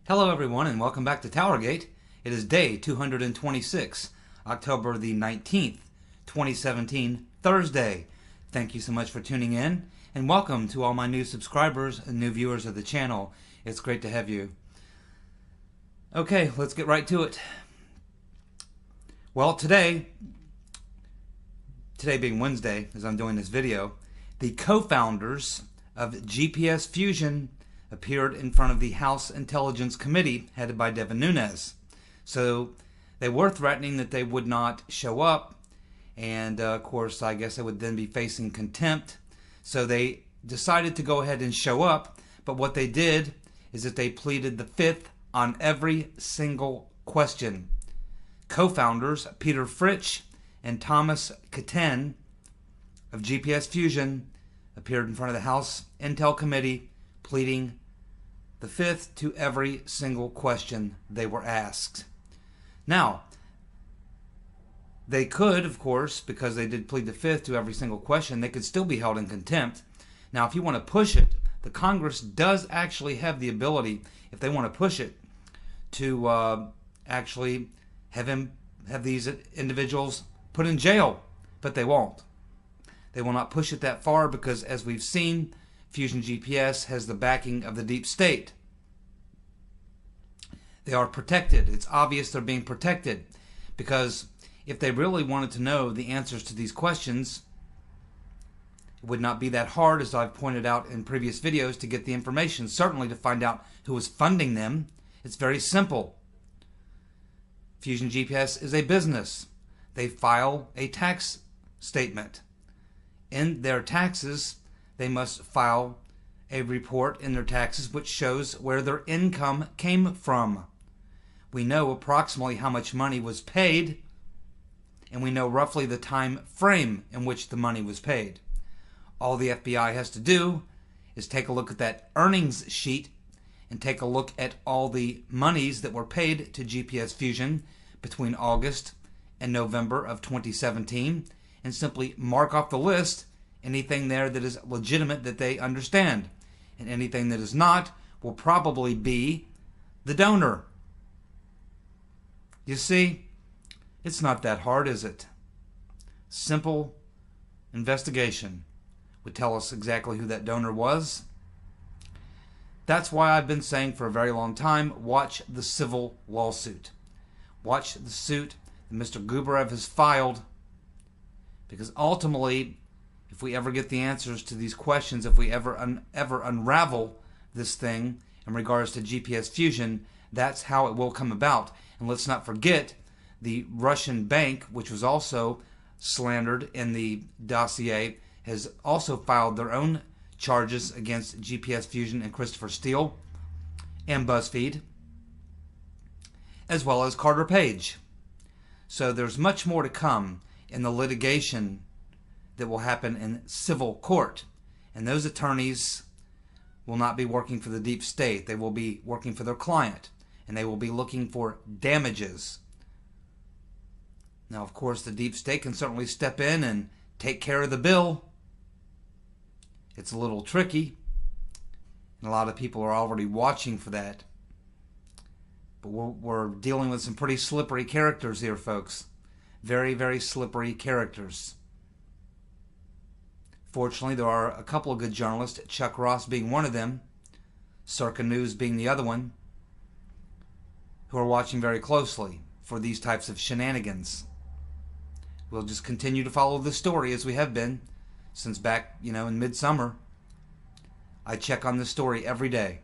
Hello everyone and welcome back to TowerGate. It is day 226, October the 19th, 2017, Thursday. Thank you so much for tuning in and welcome to all my new subscribers and new viewers of the channel. It's great to have you. Okay, let's get right to it. Well, today being Wednesday as I'm doing this video, the co-founders of GPS Fusion appeared in front of the House Intelligence Committee headed by Devin Nunes. So they were threatening that they would not show up, and of course I guess they would then be facing contempt. So they decided to go ahead and show up, but what they did is that they pleaded the fifth on every single question. Co-founders Peter Fritsch and Thomas Kitten of GPS Fusion appeared in front of the House Intel Committee pleading the fifth to every single question they were asked. Now, they could, of course, because they did plead the fifth to every single question, they could still be held in contempt. Now, if you want to push it, the Congress does actually have the ability, if they want to push it, to actually have these individuals put in jail, but they won't. They will not push it that far because, as we've seen, Fusion GPS has the backing of the deep state. They are protected. It's obvious they're being protected because if they really wanted to know the answers to these questions, it would not be that hard, as I've pointed out in previous videos, to get the information. Certainly to find out who is funding them. It's very simple. Fusion GPS is a business. They file a tax statement. In their taxes, they must file a report in their taxes which shows where their income came from. We know approximately how much money was paid, and we know roughly the time frame in which the money was paid. All the FBI has to do is take a look at that earnings sheet and take a look at all the monies that were paid to GPS Fusion between August and November of 2017 and simply mark off the list anything there that is legitimate that they understand. And anything that is not will probably be the donor. You see, it's not that hard, is it? Simple investigation would tell us exactly who that donor was. That's why I've been saying for a very long time, watch the civil lawsuit. Watch the suit that Mr. Gubarev has filed, because ultimately, if we ever get the answers to these questions, if we ever unravel this thing in regards to GPS Fusion, that's how it will come about. And let's not forget the Russian bank, which was also slandered in the dossier, has also filed their own charges against GPS Fusion and Christopher Steele and BuzzFeed, as well as Carter Page. So there's much more to come in the litigation that will happen in civil court. And those attorneys will not be working for the deep state. They will be working for their client. And they will be looking for damages. Now, of course, the deep state can certainly step in and take care of the bill. It's a little tricky. And a lot of people are already watching for that. But we're dealing with some pretty slippery characters here, folks. Very, very slippery characters. Fortunately, there are a couple of good journalists, Chuck Ross being one of them, Circa News being the other one, who are watching very closely for these types of shenanigans. We'll just continue to follow the story as we have been since back, in midsummer. I check on this story every day.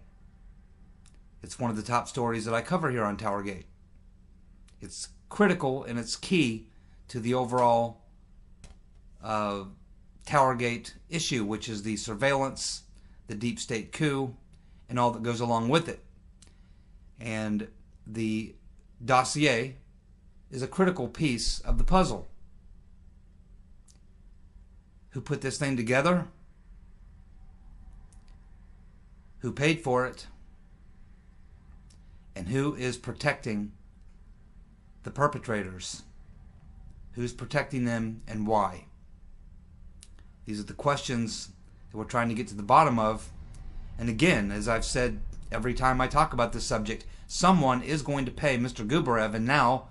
It's one of the top stories that I cover here on TowerGate. It's critical and it's key to the overall TowerGate issue, which is the surveillance, the deep state coup, and all that goes along with it. And the dossier is a critical piece of the puzzle. Who put this thing together? Who paid for it? And who is protecting the perpetrators? Who's protecting them and why? These are the questions that we're trying to get to the bottom of. And again, as I've said every time I talk about this subject. Someone is going to pay Mr. Gubarev and now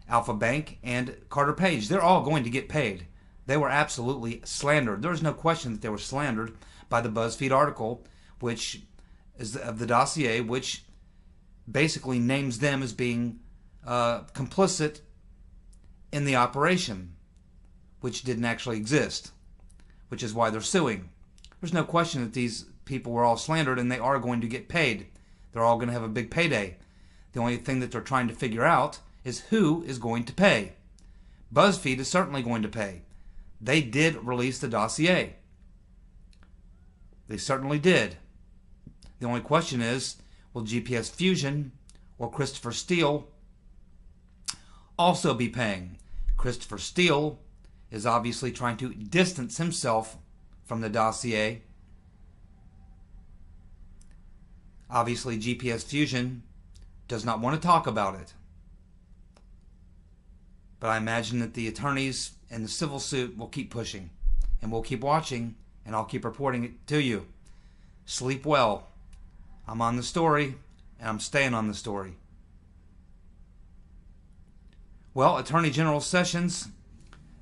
Alpha Bank and Carter Page. They're all going to get paid. They were absolutely slandered. There's no question that they were slandered by the BuzzFeed article, which is of the dossier, which basically names them as being complicit in the operation, which didn't actually exist, which is why they're suing. There's no question that these people were all slandered and they are going to get paid. They're all going to have a big payday. The only thing that they're trying to figure out is who is going to pay. BuzzFeed is certainly going to pay. They did release the dossier. They certainly did. The only question is, will GPS Fusion or Christopher Steele also be paying? Christopher Steele is obviously trying to distance himself from the dossier. Obviously, GPS Fusion does not want to talk about it. But I imagine that the attorneys in the civil suit will keep pushing, and we'll keep watching, and I'll keep reporting it to you. Sleep well. I'm on the story, and I'm staying on the story. Well, Attorney General Sessions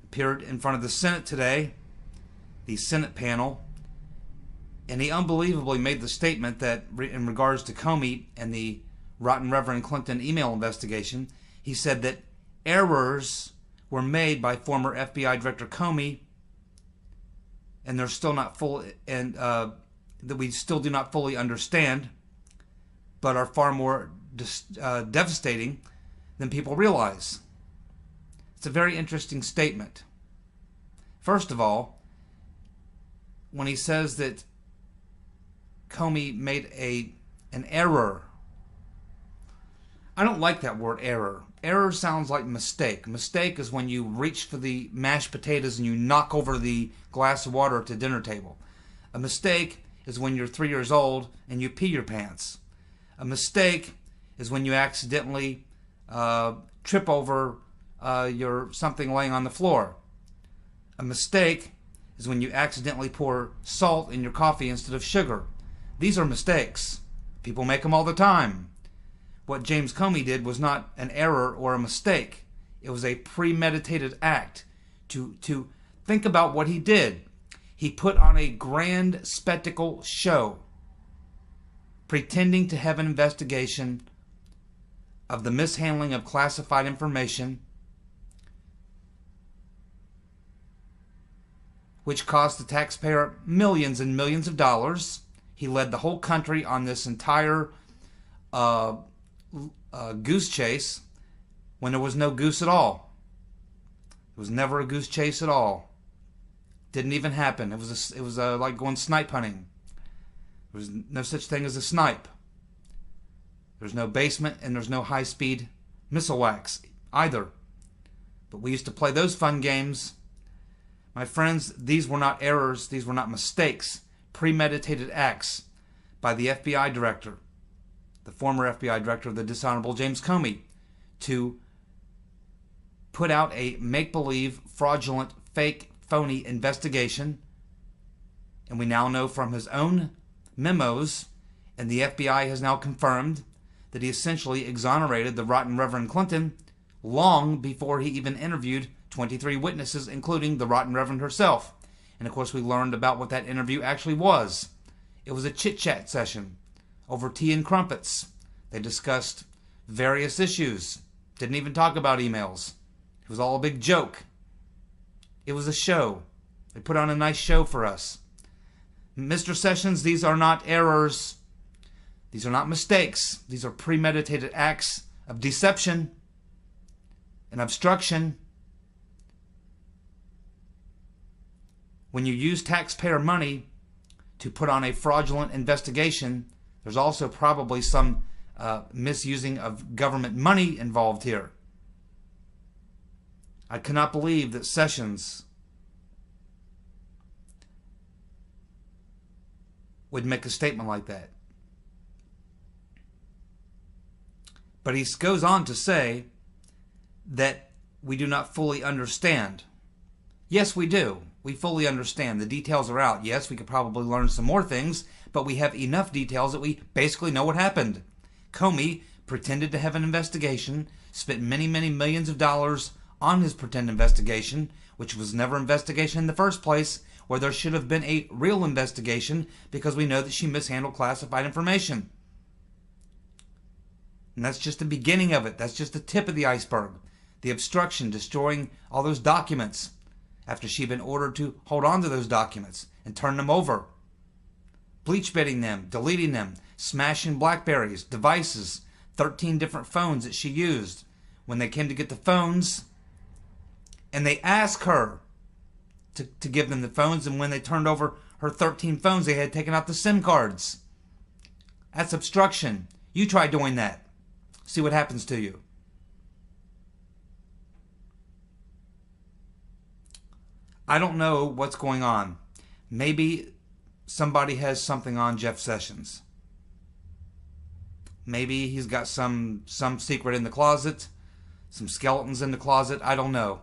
appeared in front of the Senate today, the Senate panel, and he unbelievably made the statement that in regards to Comey and the Rotten Reverend Clinton email investigation, he said that errors were made by former FBI Director Comey, and they're still not full, and that we still do not fully understand, but are far more devastating than people realize. It's a very interesting statement. First of all, when he says that Comey made an error, I don't like that word error. Error sounds like mistake. Mistake is when you reach for the mashed potatoes and you knock over the glass of water at the dinner table. A mistake is when you're 3 years old and you pee your pants. A mistake is when you accidentally trip over your something laying on the floor. A mistake is when you accidentally pour salt in your coffee instead of sugar. These are mistakes. People make them all the time. What James Comey did was not an error or a mistake. It was a premeditated act. To think about what he did. He put on a grand spectacle show, pretending to have an investigation of the mishandling of classified information, which cost the taxpayer millions and millions of dollars. He led the whole country on this entire goose chase when there was no goose at all. It was never a goose chase at all. Didn't even happen. It was like going snipe hunting. There was no such thing as a snipe. There's no basement and there's no high-speed missile wax either. But we used to play those fun games. My friends, these were not errors. These were not mistakes. Premeditated acts by the FBI director, the former FBI director, the dishonorable James Comey, to put out a make-believe, fraudulent, fake, phony investigation. And we now know from his own memos, and the FBI has now confirmed, that he essentially exonerated the rotten Reverend Clinton long before he even interviewed 23 witnesses, including the rotten Reverend herself. And of course we learned about what that interview actually was. It was a chit-chat session over tea and crumpets. They discussed various issues. Didn't even talk about emails. It was all a big joke. It was a show. They put on a nice show for us. Mr. Sessions, these are not errors. These are not mistakes. These are premeditated acts of deception and obstruction. When you use taxpayer money to put on a fraudulent investigation, there's also probably some misusing of government money involved here. I cannot believe that Sessions would make a statement like that. But he goes on to say that we do not fully understand. Yes, we do. We fully understand. The details are out. Yes, we could probably learn some more things, but we have enough details that we basically know what happened. Comey pretended to have an investigation, spent many, many millions of dollars on his pretend investigation, which was never an investigation in the first place, where there should have been a real investigation because we know that she mishandled classified information. And that's just the beginning of it. That's just the tip of the iceberg. The obstruction, destroying all those documents after she'd been ordered to hold on to those documents and turn them over. Bleach bitting them, deleting them, smashing BlackBerries, devices, 13 different phones that she used. When they came to get the phones, and they asked her to give them the phones, and when they turned over her 13 phones, they had taken out the SIM cards. That's obstruction. You try doing that. See what happens to you. I don't know what's going on. Maybe somebody has something on Jeff Sessions. Maybe he's got some secret in the closet, some skeletons in the closet. I don't know.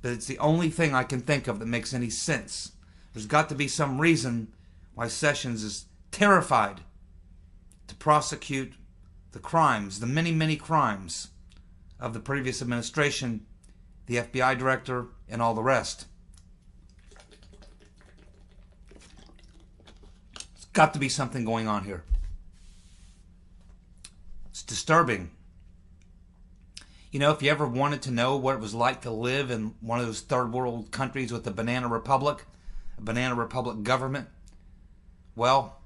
But it's the only thing I can think of that makes any sense. There's got to be some reason why Sessions is terrified to prosecute the crimes, the many, many crimes of the previous administration, the FBI director, and all the rest. There's got to be something going on here. It's disturbing. You know, if you ever wanted to know what it was like to live in one of those third world countries with a banana republic government, well,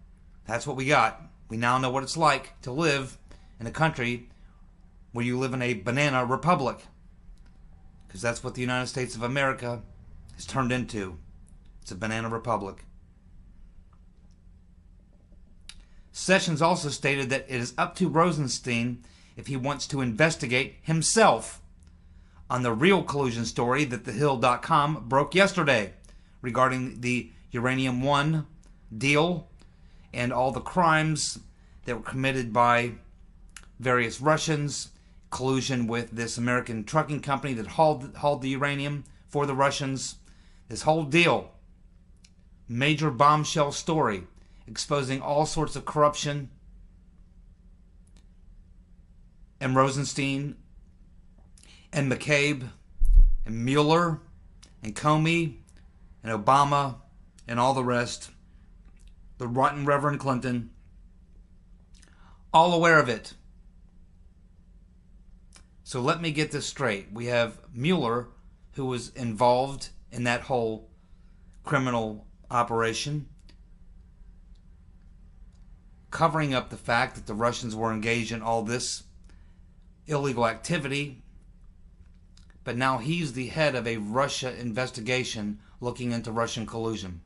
that's what we got. We now know what it's like to live in a country where you live in a banana republic. Because that's what the United States of America has turned into. It's a banana republic. Sessions also stated that it is up to Rosenstein if he wants to investigate himself on the real collusion story that TheHill.com broke yesterday regarding the Uranium One deal and all the crimes that were committed by various Russians, collusion with this American trucking company that hauled the uranium for the Russians. This whole deal, major bombshell story, exposing all sorts of corruption. And Rosenstein and McCabe and Mueller and Comey and Obama and all the rest, the rotten Reverend Clinton, all aware of it. So let me get this straight. We have Mueller, who was involved in that whole criminal operation, covering up the fact that the Russians were engaged in all this illegal activity, but now he's the head of a Russia investigation looking into Russian collusion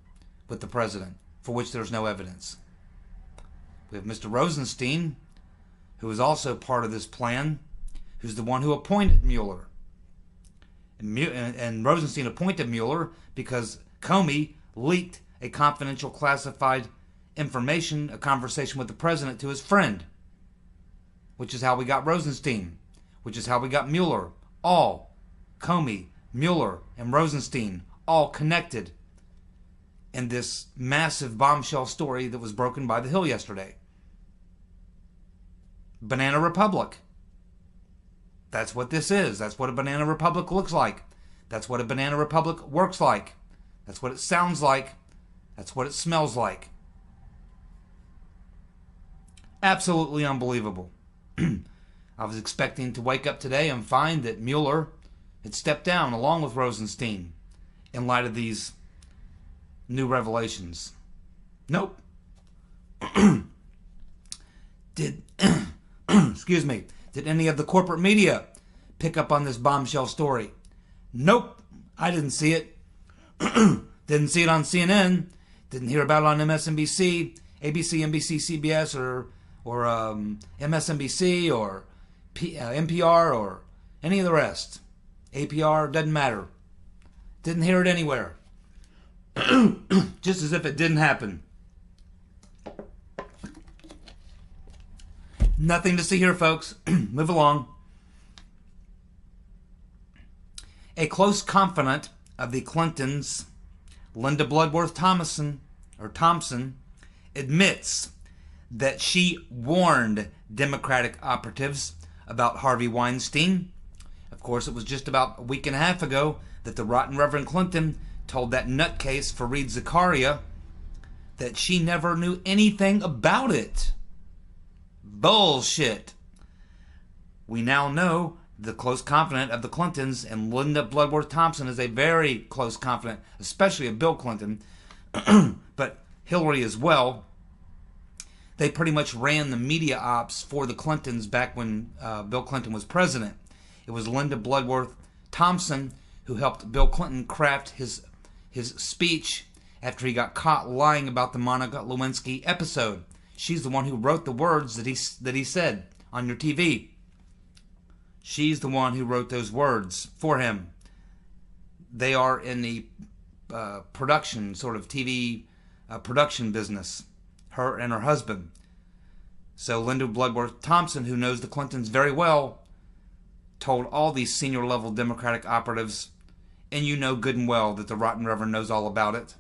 with the president, for which there's no evidence. We have Mr. Rosenstein, who is also part of this plan, who's the one who appointed Mueller. And Rosenstein appointed Mueller because Comey leaked a confidential classified information, a conversation with the president, to his friend, which is how we got Rosenstein, which is how we got Mueller. All, Comey, Mueller, and Rosenstein, all connected in this massive bombshell story that was broken by The Hill yesterday. Banana Republic. That's what this is. That's what a banana republic looks like. That's what a banana republic works like. That's what it sounds like. That's what it smells like. Absolutely unbelievable. I was expecting to wake up today and find that Mueller had stepped down along with Rosenstein in light of these new revelations. Nope. Excuse me. Did any of the corporate media pick up on this bombshell story? Nope. I didn't see it. Didn't see it on CNN. Didn't hear about it on MSNBC, ABC, NBC, CBS, or MSNBC, or NPR, or any of the rest. APR, doesn't matter. Didn't hear it anywhere. Just as if it didn't happen. Nothing to see here, folks. Move along. A close confidant of the Clintons Linda Bloodworth Thompson admits that she warned Democratic operatives about Harvey Weinstein. Of course, it was just about a week and a half ago that the rotten Reverend Clinton told that nutcase Fareed Zakaria that she never knew anything about it. Bullshit. We now know the close confidant of the Clintons, and Linda Bloodworth Thompson is a very close confidant, especially of Bill Clinton, but Hillary as well. They pretty much ran the media ops for the Clintons back when Bill Clinton was president. It was Linda Bloodworth Thompson who helped Bill Clinton craft his speech after he got caught lying about the Monica Lewinsky episode. She's the one who wrote the words that he said on your TV. She's the one who wrote those words for him. They are in the production, sort of TV production business, her and her husband. So Linda Bloodworth Thompson, who knows the Clintons very well, told all these senior level Democratic operatives, and you know good and well that the rotten Reverend knows all about it.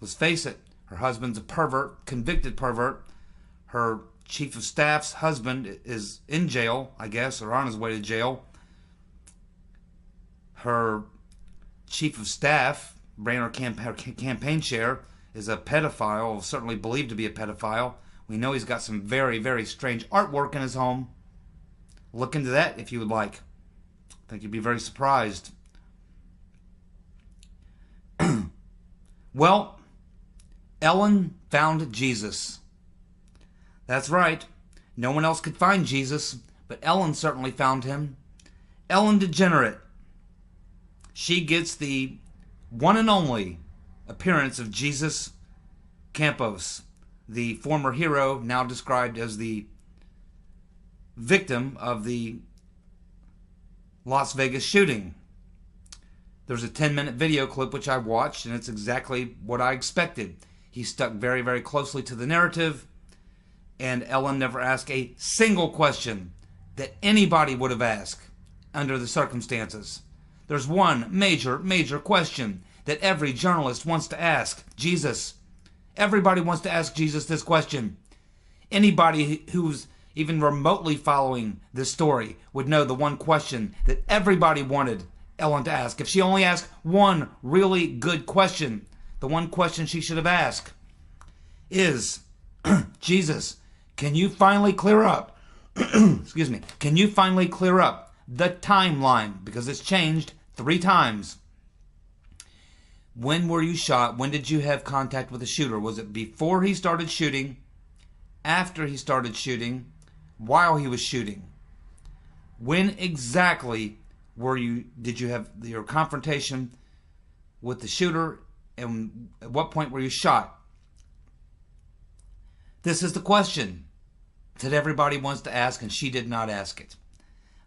Let's face it, her husband's a pervert, convicted pervert. Her chief of staff's husband is in jail, I guess, or on his way to jail. Her chief of staff, her campaign chair, is a pedophile, certainly believed to be a pedophile. We know he's got some very, very strange artwork in his home. Look into that if you would like. I think you'd be very surprised. Well, Ellen found Jesus. That's right. No one else could find Jesus, but Ellen certainly found him. Ellen DeGenerate. She gets the one and only appearance of Jesus Campos, the former hero, now described as the victim of the Las Vegas shooting. There's a 10-minute video clip which I watched, and it's exactly what I expected. He stuck very, very closely to the narrative, and Ellen never asked a single question that anybody would have asked under the circumstances. There's one major question that every journalist wants to ask Jesus. Everybody wants to ask Jesus this question. Anybody who's even remotely following this story would know the one question that everybody wanted Ellen to ask. If she only asked one really good question, the one question she should have asked is, Jesus, can you finally clear up, excuse me, can you finally clear up the timeline? Because it's changed 3 times. When were you shot? When did you have contact with the shooter? Was it before he started shooting? After he started shooting? While he was shooting? When exactly did you have your confrontation with the shooter, and at what point were you shot? This is the question that everybody wants to ask, and she did not ask it.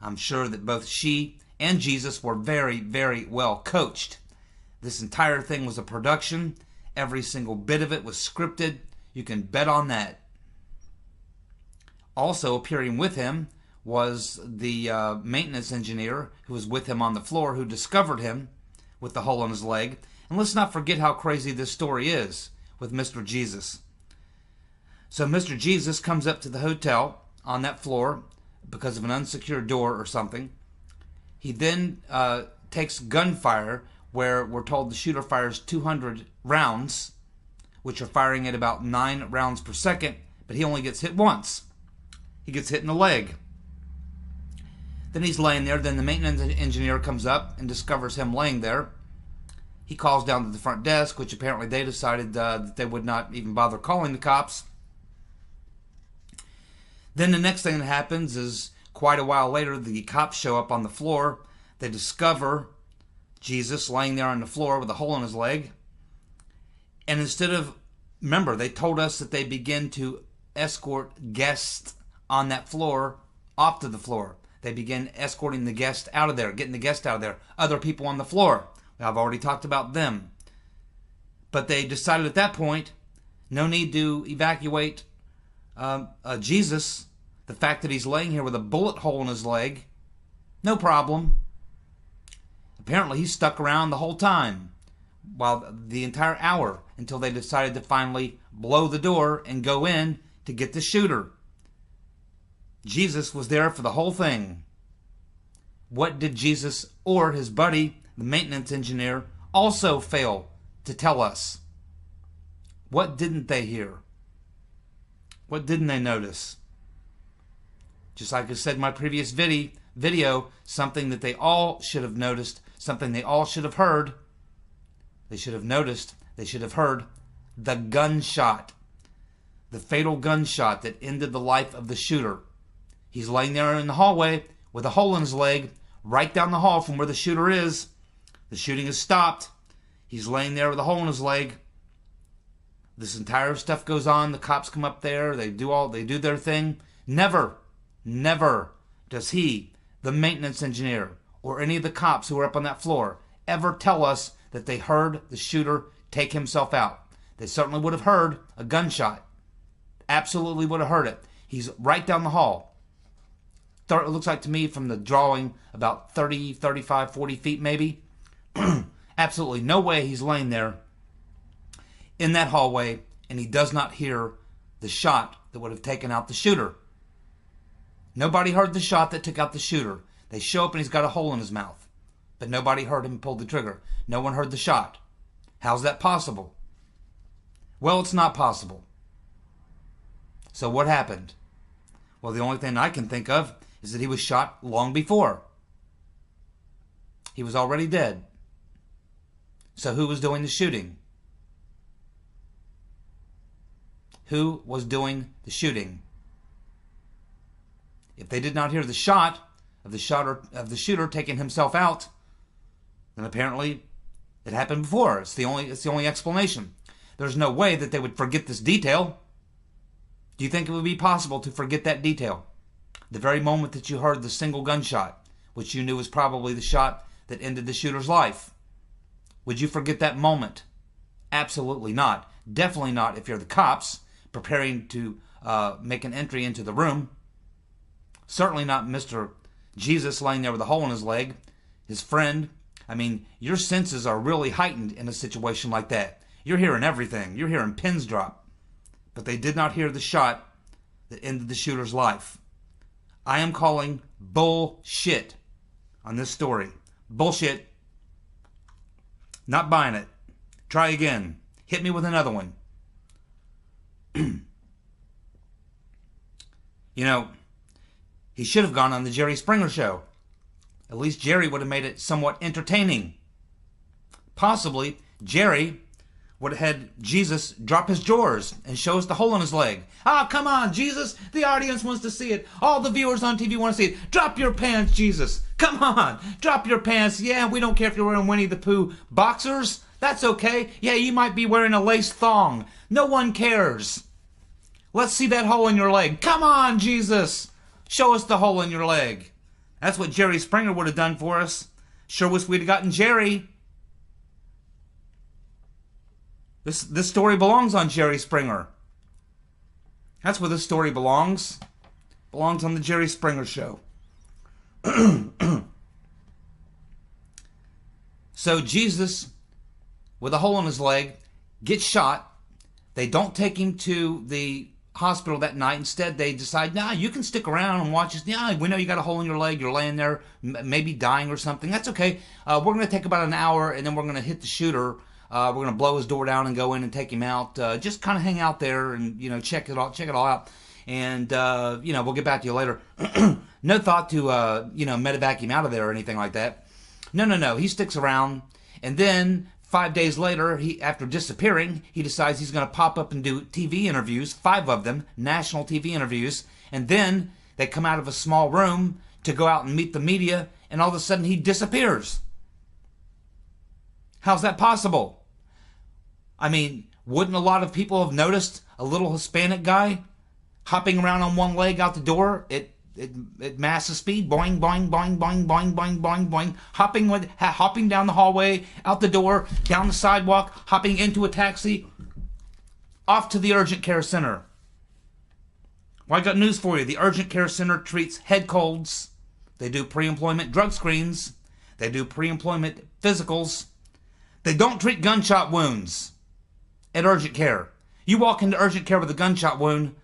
I'm sure that both she and Jesus were very, very well coached. This entire thing was a production. Every single bit of it was scripted. You can bet on that. Also appearing with him was the maintenance engineer who was with him on the floor, who discovered him with the hole in his leg. And let's not forget how crazy this story is with Mr. Jesus. So Mr. Jesus comes up to the hotel on that floor because of an unsecured door or something. He then takes gunfire, where we're told the shooter fires 200 rounds, which are firing at about 9 rounds per second, but he only gets hit once. He gets hit in the leg. Then he's laying there. Then the maintenance engineer comes up and discovers him laying there. He calls down to the front desk, which apparently they decided that they would not even bother calling the cops. Then the next thing that happens is, quite a while later, the cops show up on the floor. They discover Jesus laying there on the floor with a hole in his leg. And instead of, remember, they told us that they begin to escort guests on that floor off to the floor. They begin escorting the guest out of there, getting the guest out of there. Other people on the floor. I've already talked about them. But they decided at that point, no need to evacuate Jesus. The fact that he's laying here with a bullet hole in his leg, no problem. Apparently he stuck around the whole time while the entire hour until they decided to finally blow the door and go in to get the shooter. Jesus was there for the whole thing. What did Jesus or his buddy, the maintenance engineer, also fail to tell us? What didn't they hear? What didn't they notice? Just like I said in my previous video, something that they all should have noticed, something they all should have heard. They should have noticed, they should have heard the gunshot. The fatal gunshot that ended the life of the shooter. He's laying there in the hallway with a hole in his leg, right down the hall from where the shooter is. The shooting has stopped. He's laying there with a hole in his leg. This entire stuff goes on. The cops come up there. They do their thing. Never does he, the maintenance engineer, or any of the cops who were up on that floor, ever tell us that they heard the shooter take himself out. They certainly would have heard a gunshot. Absolutely would have heard it. He's right down the hall. It looks like to me from the drawing about 30, 35, 40 feet maybe. Absolutely no way he's laying there in that hallway and he does not hear the shot that would have taken out the shooter. Nobody heard the shot that took out the shooter. They show up and he's got a hole in his mouth. But nobody heard him pull the trigger. No one heard the shot. How's that possible? Well, it's not possible. So what happened? Well, the only thing I can think of is that he was shot long before. He was already dead. So who was doing the shooting? Who was doing the shooting? If they did not hear the shot of the shooter taking himself out, then apparently it happened before. It's the only explanation. There's no way that they would forget this detail. Do you think it would be possible to forget that detail? The very moment that you heard the single gunshot, which you knew was probably the shot that ended the shooter's life. Would you forget that moment? Absolutely not. Definitely not if you're the cops preparing to make an entry into the room. Certainly not Mr. Jesus laying there with a hole in his leg, his friend. I mean, your senses are really heightened in a situation like that. You're hearing everything. You're hearing pins drop. But they did not hear the shot that ended the shooter's life. I am calling bullshit on this story. Bullshit. Not buying it. Try again. Hit me with another one. You know, he should have gone on the Jerry Springer show. At least Jerry would have made it somewhat entertaining. Possibly, Jerry would have had Jesus drop his drawers and show us the hole in his leg. Ah, come on, Jesus. The audience wants to see it. All the viewers on TV want to see it. Drop your pants, Jesus. Come on. Drop your pants. Yeah, we don't care if you're wearing Winnie the Pooh boxers. That's okay. Yeah, you might be wearing a lace thong. No one cares. Let's see that hole in your leg. Come on, Jesus. Show us the hole in your leg. That's what Jerry Springer would have done for us. Sure wish we'd have gotten Jerry. This story belongs on Jerry Springer. That's where this story belongs. Belongs on the Jerry Springer show. So Jesus, with a hole in his leg, gets shot. They don't take him to the hospital that night. Instead, they decide, nah, you can stick around and watch us. Yeah, we know you got a hole in your leg. You're laying there, maybe dying or something. That's okay. We're going to take about an hour, and then we're going to hit the shooter. We're going to blow his door down and go in and take him out. Just kind of hang out there and, check it all out. And, we'll get back to you later. No thought to, medevac him out of there or anything like that. No. He sticks around. And then 5 days later, after disappearing, he decides he's going to pop up and do TV interviews, 5 of them, national TV interviews. And then they come out of a small room to go out and meet the media. And all of a sudden, he disappears. How's that possible? I mean, wouldn't a lot of people have noticed a little Hispanic guy hopping around on one leg out the door at massive speed, boing, boing, boing, boing, boing, boing, boing, boing, hopping down the hallway, out the door, down the sidewalk, hopping into a taxi, off to the urgent care center. Well, I got news for you. The urgent care center treats head colds. They do pre-employment drug screens. They do pre-employment physicals. They don't treat gunshot wounds at urgent care. You walk into urgent care with a gunshot wound,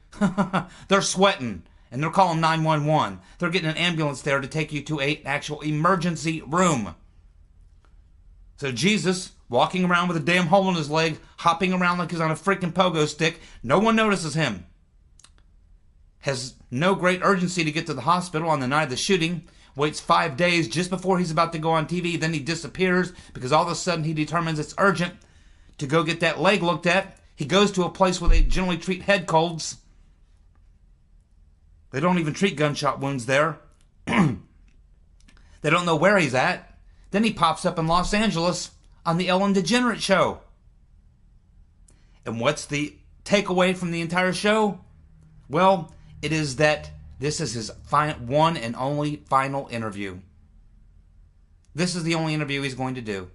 they're sweating, and they're calling 911. They're getting an ambulance there to take you to an actual emergency room. So Jesus, walking around with a damn hole in his leg, hopping around like he's on a freaking pogo stick, no one notices him. Has no great urgency to get to the hospital on the night of the shooting. Waits 5 days just before he's about to go on TV. Then he disappears because all of a sudden he determines it's urgent to go get that leg looked at. He goes to a place where they generally treat head colds. They don't even treat gunshot wounds there. They don't know where he's at. Then he pops up in Los Angeles on the Ellen DeGeneres show. And what's the takeaway from the entire show? Well, it is that this is his one and only final interview. This is the only interview he's going to do.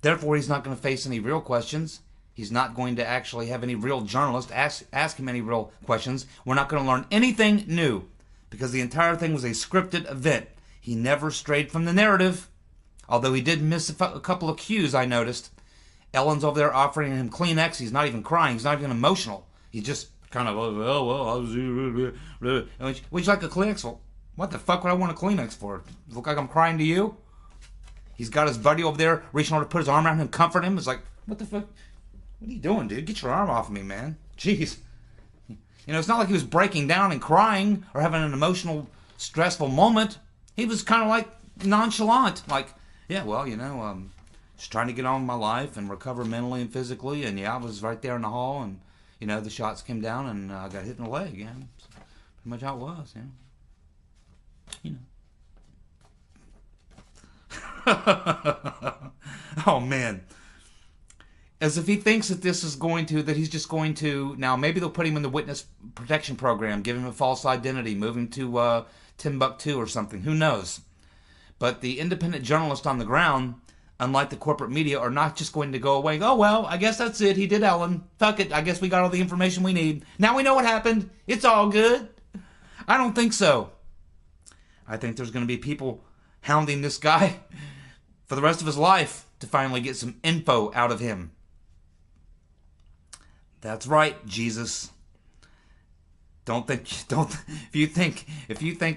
Therefore, he's not going to face any real questions. He's not going to actually have any real journalist ask him any real questions. We're not going to learn anything new because the entire thing was a scripted event. He never strayed from the narrative, although he did miss a couple of cues, I noticed. Ellen's over there offering him Kleenex. He's not even crying. He's not even emotional. He's just kind of, oh, well, I was... Would you like a Kleenex? Well, what the fuck would I want a Kleenex for? Look like I'm crying to you? He's got his buddy over there reaching over to put his arm around him, comfort him. It's like, what the fuck? What are you doing, dude? Get your arm off of me, man. Jeez. You know, it's not like he was breaking down and crying or having an emotional, stressful moment. He was kind of like nonchalant. Like, yeah, well, you know, just trying to get on with my life and recover mentally and physically. And yeah, I was right there in the hall and, you know, the shots came down and I got hit in the leg. Yeah, that's pretty much how it was, yeah. You know. Oh, man. As if he thinks that this is going to, that he's just going to, now maybe they'll put him in the witness protection program, give him a false identity, move him to Timbuktu or something. Who knows? But the independent journalists on the ground, unlike the corporate media, are not just going to go away and go, oh, well, I guess that's it. He did Ellen. Fuck it. I guess we got all the information we need. Now we know what happened. It's all good. I don't think so. I think there's going to be people hounding this guy for the rest of his life to finally get some info out of him. That's right, Jesus. If you think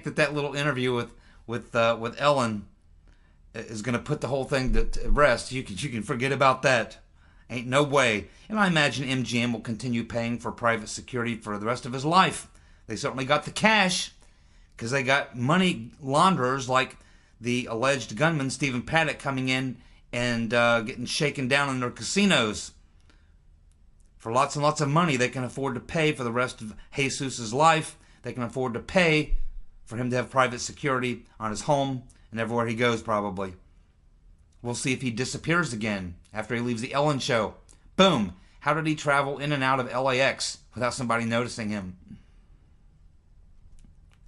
that little interview with Ellen is going to put the whole thing to rest, you can forget about that. Ain't no way. And I imagine MGM will continue paying for private security for the rest of his life. They certainly got the cash because they got money launderers like the alleged gunman Stephen Paddock coming in and getting shaken down in their casinos. For lots and lots of money, they can afford to pay for the rest of Jesus' life. They can afford to pay for him to have private security on his home and everywhere he goes, probably. We'll see if he disappears again after he leaves the Ellen show. Boom. How did he travel in and out of LAX without somebody noticing him?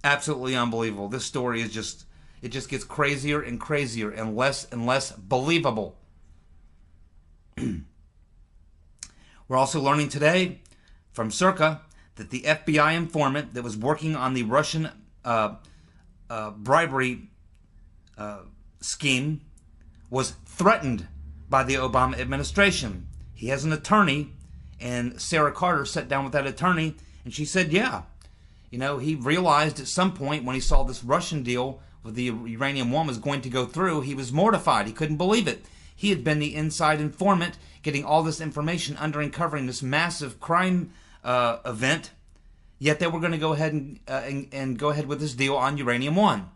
Absolutely unbelievable. This story is just, it just gets crazier and crazier and less believable. We're also learning today from Circa that the FBI informant that was working on the Russian bribery scheme was threatened by the Obama administration. He has an attorney, and Sarah Carter sat down with that attorney, and she said, yeah, you know, he realized at some point when he saw this Russian deal with the Uranium One was going to go through, he was mortified. He couldn't believe it. He had been the inside informant, getting all this information under uncovering this massive crime event, yet they were going to go ahead and go ahead with this deal on Uranium One.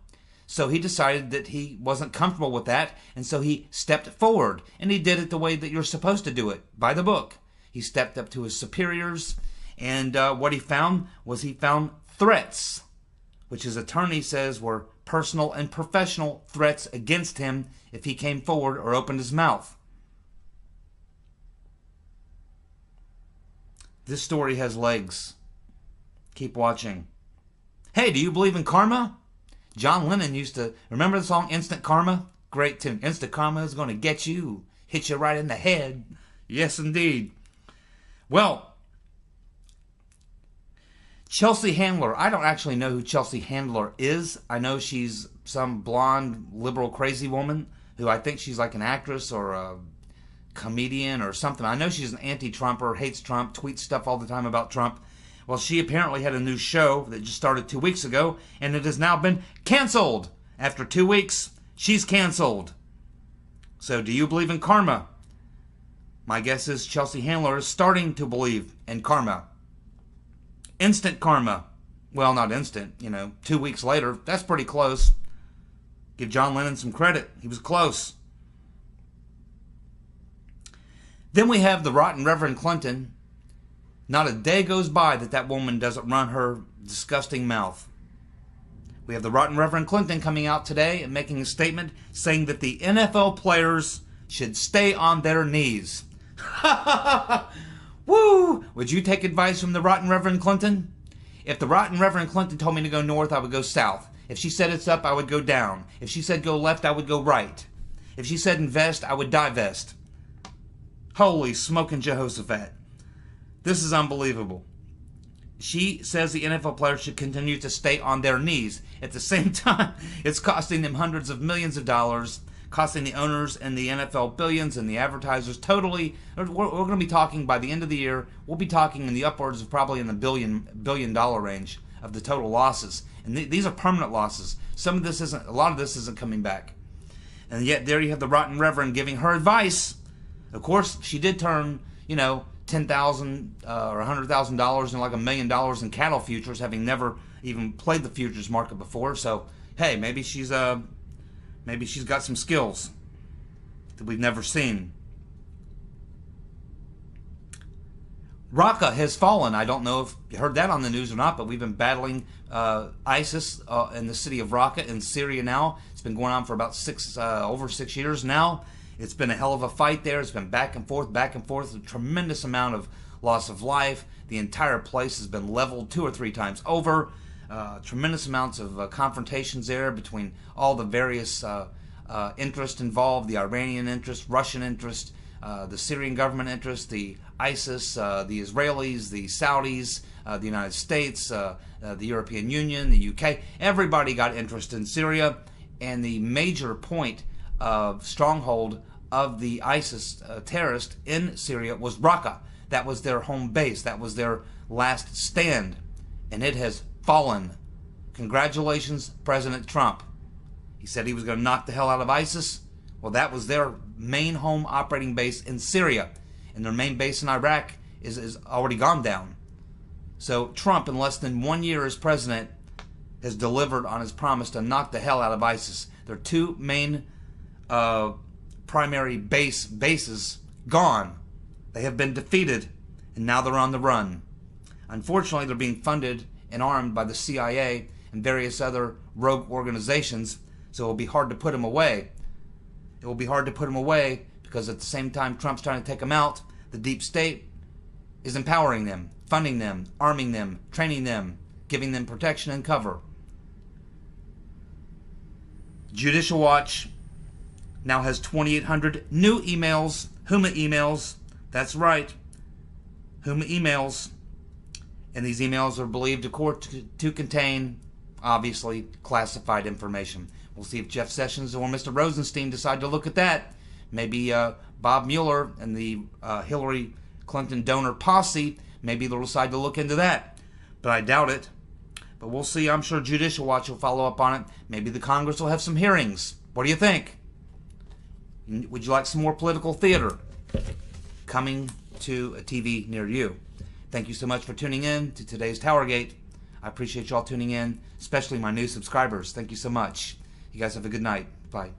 So he decided that he wasn't comfortable with that, and so he stepped forward, and he did it the way that you're supposed to do it, by the book. He stepped up to his superiors, and what he found was he found threats, which his attorney says were personal and professional threats against him if he came forward or opened his mouth. This story has legs. Keep watching. Hey, do you believe in karma? John Lennon used to, remember the song Instant Karma? Great tune. Instant Karma is going to get you, hit you right in the head. Yes, indeed. Well, Chelsea Handler. I don't actually know who Chelsea Handler is. I know she's some blonde, liberal, crazy woman who I think she's like an actress or a comedian or something. I know she's an anti-Trumper, hates Trump, tweets stuff all the time about Trump. Well, she apparently had a new show that just started 2 weeks ago, and it has now been canceled. After 2 weeks, she's canceled. So do you believe in karma? My guess is Chelsea Handler is starting to believe in karma. Instant karma. Well, not instant, 2 weeks later. That's pretty close. Give John Lennon some credit. He was close. Then we have the rotten Reverend Clinton. Not a day goes by that woman doesn't run her disgusting mouth. We have the rotten Reverend Clinton coming out today and making a statement saying that the NFL players should stay on their knees. Woo! Would you take advice from the rotten Reverend Clinton? If the rotten Reverend Clinton told me to go north, I would go south. If she said it's up, I would go down. If she said go left, I would go right. If she said invest, I would divest. Holy smoking Jehoshaphat. This is unbelievable. She says the NFL players should continue to stay on their knees. At the same time, it's costing them hundreds of millions of dollars, costing the owners and the NFL billions and the advertisers totally. We're going to be talking by the end of the year, we'll be talking in the upwards of probably in the billion dollar range of the total losses. And these are permanent losses. A lot of this isn't coming back. And yet there you have the rotten Reverend giving her advice. Of course, she did turn, $10,000 or $100,000 and like $1 million in cattle futures, having never even played the futures market before. So, hey, maybe she's got some skills that we've never seen. Raqqa has fallen. I don't know if you heard that on the news or not, but we've been battling ISIS in the city of Raqqa in Syria now. It's been going on for about over 6 years now. It's been a hell of a fight there. It's been back and forth, a tremendous amount of loss of life. The entire place has been leveled 2 or 3 times over. Tremendous amounts of confrontations there between all the various interests involved, the Iranian interest, Russian interest, the Syrian government interest, the ISIS, the Israelis, the Saudis, the United States, the European Union, the UK. Everybody got interest in Syria, and the major point of stronghold of the ISIS terrorist in Syria was Raqqa. That was their home base. That was their last stand, and it has fallen. Congratulations, President Trump. He said he was going to knock the hell out of ISIS. Well, that was their main home operating base in Syria, and their main base in Iraq is already gone down. So Trump, in less than 1 year as president, has delivered on his promise to knock the hell out of ISIS. Their 2 main primary bases gone. They have been defeated, and now they're on the run. Unfortunately, they're being funded and armed by the CIA and various other rogue organizations, so it'll be hard to put them away. It will be hard to put them away because at the same time Trump's trying to take them out, the deep state is empowering them, funding them, arming them, training them, giving them protection and cover. Judicial Watch now has 2,800 new emails, Huma emails. That's right, Huma emails. And these emails are believed to contain, obviously, classified information. We'll see if Jeff Sessions or Mr. Rosenstein decide to look at that. Maybe Bob Mueller and the Hillary Clinton donor posse, maybe they'll decide to look into that. But I doubt it. But we'll see. I'm sure Judicial Watch will follow up on it. Maybe the Congress will have some hearings. What do you think? Would you like some more political theater coming to a TV near you? Thank you so much for tuning in to today's TowerGate. I appreciate you all tuning in, especially my new subscribers. Thank you so much. You guys have a good night. Bye.